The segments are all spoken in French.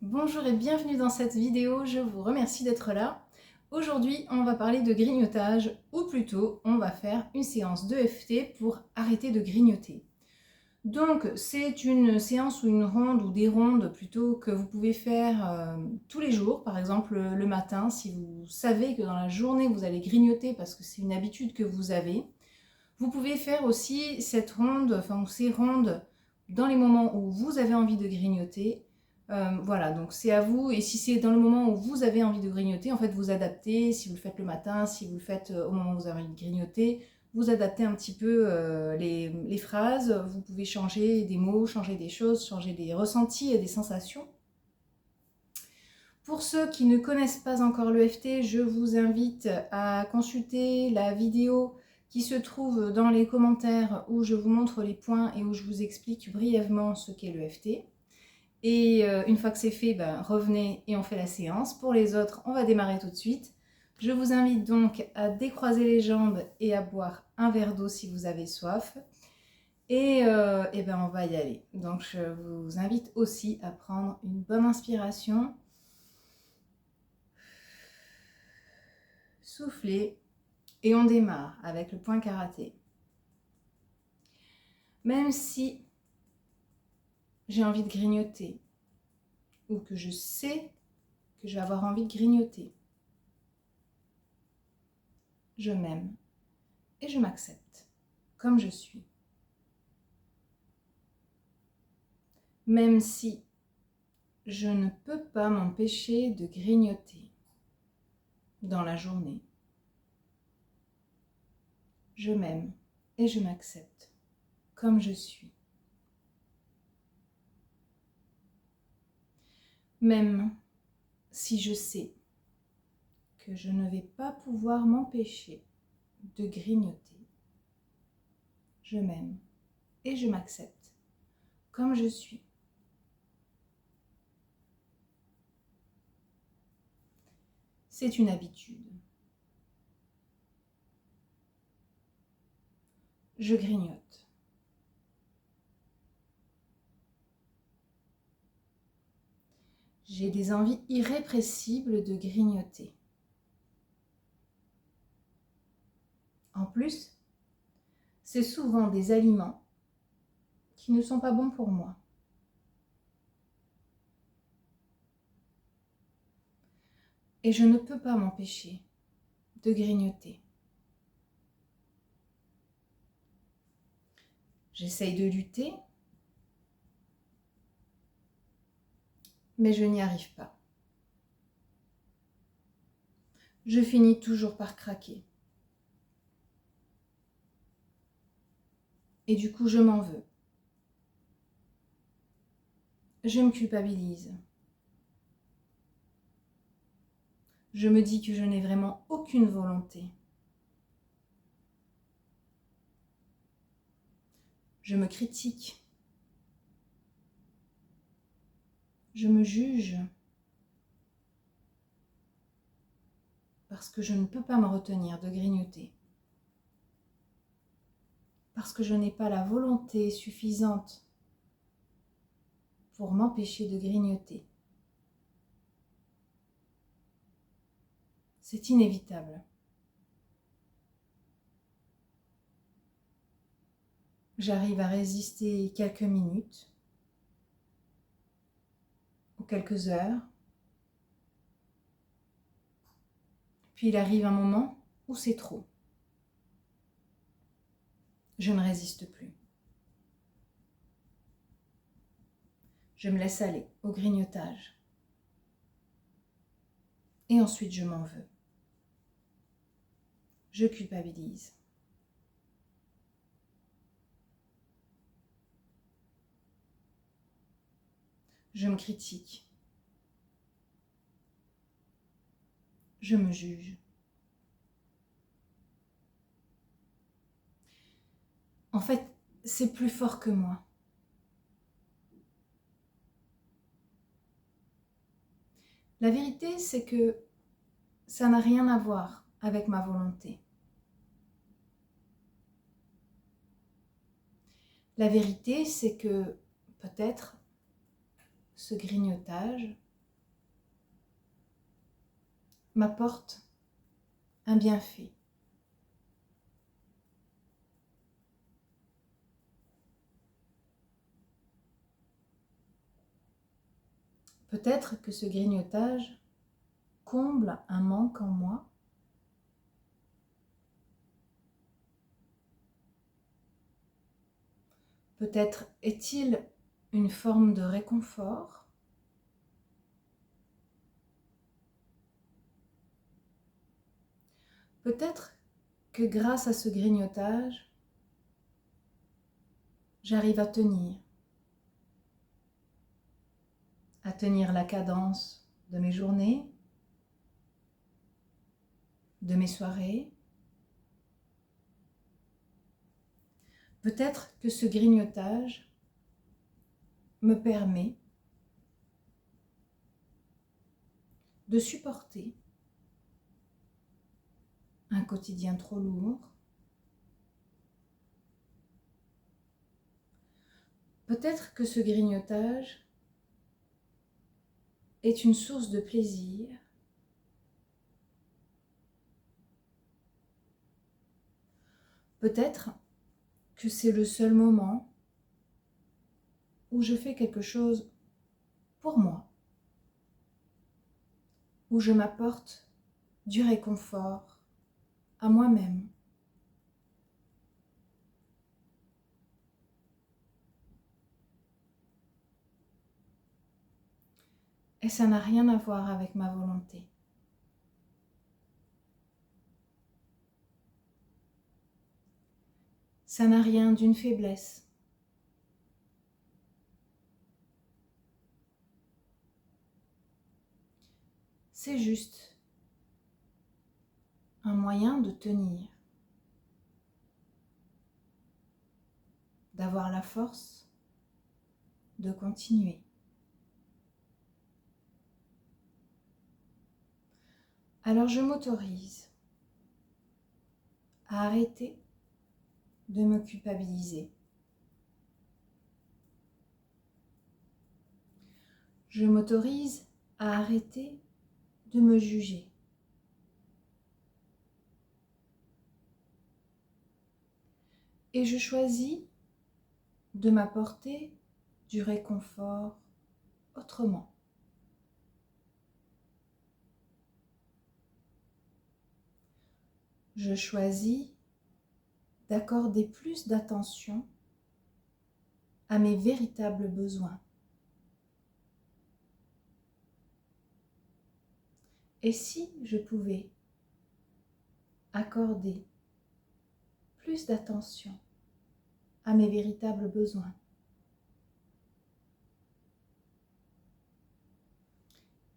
Bonjour et bienvenue dans cette vidéo, je vous remercie d'être là. Aujourd'hui, on va parler de grignotage, ou plutôt, on va faire une séance d'EFT pour arrêter de grignoter. Donc, c'est une séance ou une ronde, ou des rondes plutôt, que vous pouvez faire tous les jours, par exemple le matin, si vous savez que dans la journée vous allez grignoter parce que c'est une habitude que vous avez. Vous pouvez faire aussi cette ronde, enfin ces rondes, dans les moments où vous avez envie de grignoter. Voilà, donc c'est à vous. Et si c'est dans le moment où vous avez envie de grignoter, en fait, vous adaptez. Si vous le faites le matin, si vous le faites au moment où vous avez envie de grignoter, vous adaptez un petit peu les phrases. Vous pouvez changer des mots, changer des choses, changer des ressentis et des sensations. Pour ceux qui ne connaissent pas encore l'EFT, je vous invite à consulter la vidéo qui se trouve dans les commentaires où je vous montre les points et où je vous explique brièvement ce qu'est l'EFT. Et une fois que c'est fait, revenez et on fait la séance. Pour les autres, on va démarrer tout de suite. Je vous invite donc à décroiser les jambes et à boire un verre d'eau si vous avez soif. Et on va y aller. Donc je vous invite aussi à prendre une bonne inspiration. Soufflez et on démarre avec le point karaté. Même si j'ai envie de grignoter ou que je sais que je vais avoir envie de grignoter, je m'aime et je m'accepte comme je suis. Même si je ne peux pas m'empêcher de grignoter dans la journée, je m'aime et je m'accepte comme je suis. Même si je sais que je ne vais pas pouvoir m'empêcher de grignoter, je m'aime et je m'accepte comme je suis. C'est une habitude. Je grignote. J'ai des envies irrépressibles de grignoter. En plus, c'est souvent des aliments qui ne sont pas bons pour moi. Et je ne peux pas m'empêcher de grignoter. J'essaye de lutter, mais je n'y arrive pas. Je finis toujours par craquer. Et du coup, je m'en veux. Je me culpabilise. Je me dis que je n'ai vraiment aucune volonté. Je me critique. Je me juge. Parce que je ne peux pas me retenir de grignoter. Parce que je n'ai pas la volonté suffisante pour m'empêcher de grignoter. C'est inévitable. J'arrive à résister quelques minutes ou quelques heures. Puis il arrive un moment où c'est trop. Je ne résiste plus. Je me laisse aller au grignotage. Et ensuite je m'en veux. Je culpabilise. Je me critique. Je me juge. En fait, c'est plus fort que moi. La vérité, c'est que ça n'a rien à voir avec ma volonté. La vérité, c'est que peut-être ce grignotage m'apporte un bienfait. Peut-être que ce grignotage comble un manque en moi. Peut-être est-il une forme de réconfort. Peut-être que grâce à ce grignotage, j'arrive à tenir la cadence de mes journées, de mes soirées. Peut-être que ce grignotage me permet de supporter un quotidien trop lourd. Peut-être que ce grignotage est une source de plaisir. Peut-être que c'est le seul moment où je fais quelque chose pour moi, où je m'apporte du réconfort à moi-même. Et ça n'a rien à voir avec ma volonté. Ça n'a rien d'une faiblesse. C'est juste un moyen de tenir, d'avoir la force de continuer. Alors je m'autorise à arrêter de me culpabiliser. Je m'autorise à arrêter de me juger. Et je choisis de m'apporter du réconfort autrement. Je choisis d'accorder plus d'attention à mes véritables besoins. Et si je pouvais accorder plus d'attention à mes véritables besoins?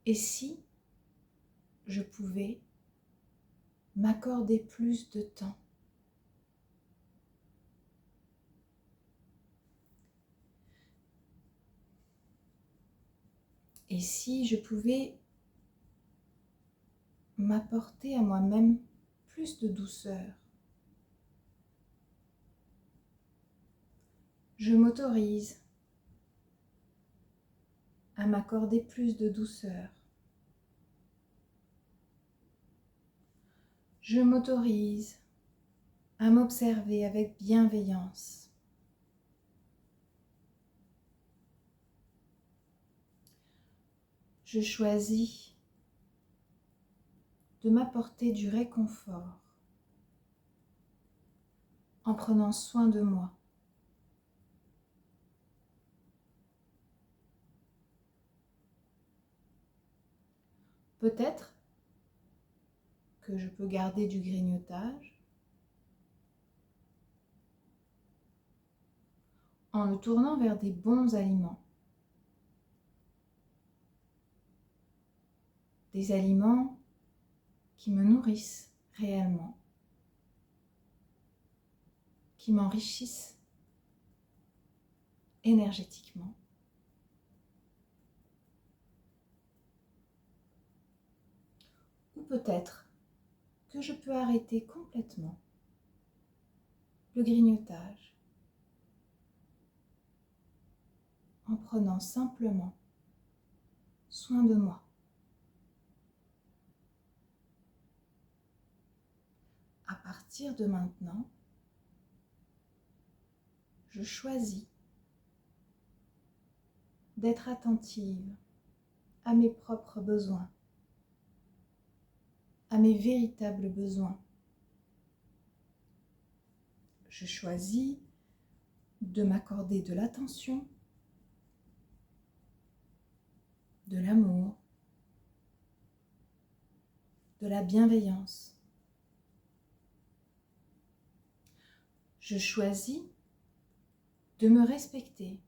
Et si je pouvais m'accorder plus de temps? Et si je pouvais m'apporter à moi-même plus de douceur? Je m'autorise à m'accorder plus de douceur. Je m'autorise à m'observer avec bienveillance. Je choisis de m'apporter du réconfort en prenant soin de moi. Peut-être que je peux garder du grignotage en le tournant vers des bons aliments. Des aliments qui me nourrissent réellement, qui m'enrichissent énergétiquement. Ou peut-être que je peux arrêter complètement le grignotage en prenant simplement soin de moi. partir de maintenant, je choisis d'être attentive à mes propres besoins, à mes véritables besoins. Je choisis de m'accorder de l'attention, de l'amour, de la bienveillance. Je choisis de me respecter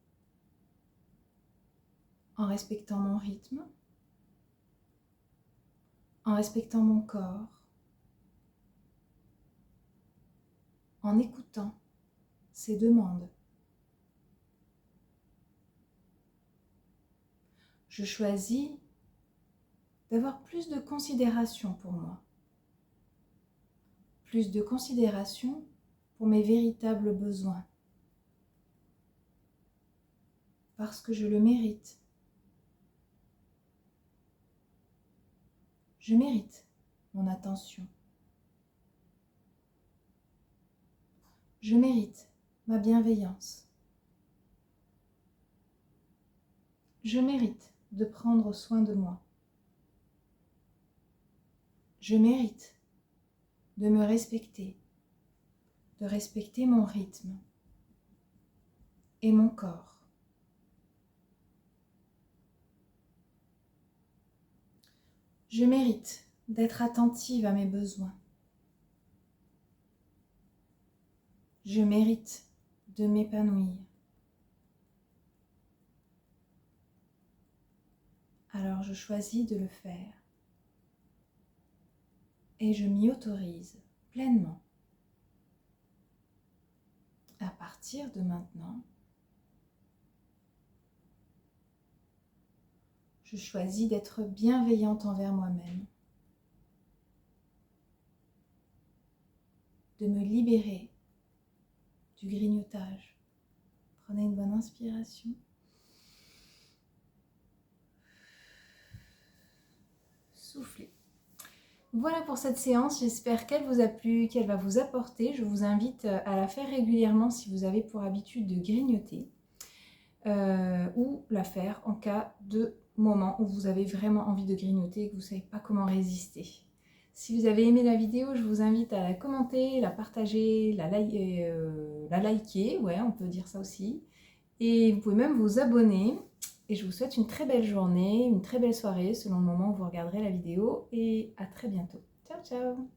en respectant mon rythme, en respectant mon corps, en écoutant ses demandes. Je choisis d'avoir plus de considération pour moi, plus de considération pour mes véritables besoins, parce que je le mérite. Je mérite mon attention. Je mérite ma bienveillance. Je mérite de prendre soin de moi. Je mérite de me respecter, de respecter mon rythme et mon corps. Je mérite d'être attentive à mes besoins. Je mérite de m'épanouir. Alors je choisis de le faire et je m'y autorise pleinement. À partir de maintenant, je choisis d'être bienveillante envers moi-même, de me libérer du grignotage. Prenez une bonne inspiration. Soufflez. Voilà pour cette séance, j'espère qu'elle vous a plu, qu'elle va vous apporter. Je vous invite à la faire régulièrement si vous avez pour habitude de grignoter ou la faire en cas de moment où vous avez vraiment envie de grignoter et que vous ne savez pas comment résister. Si vous avez aimé la vidéo, je vous invite à la commenter, la partager, la liker, ouais, on peut dire ça aussi. Et vous pouvez même vous abonner. Et je vous souhaite une très belle journée, une très belle soirée selon le moment où vous regarderez la vidéo. Et à très bientôt. Ciao, ciao!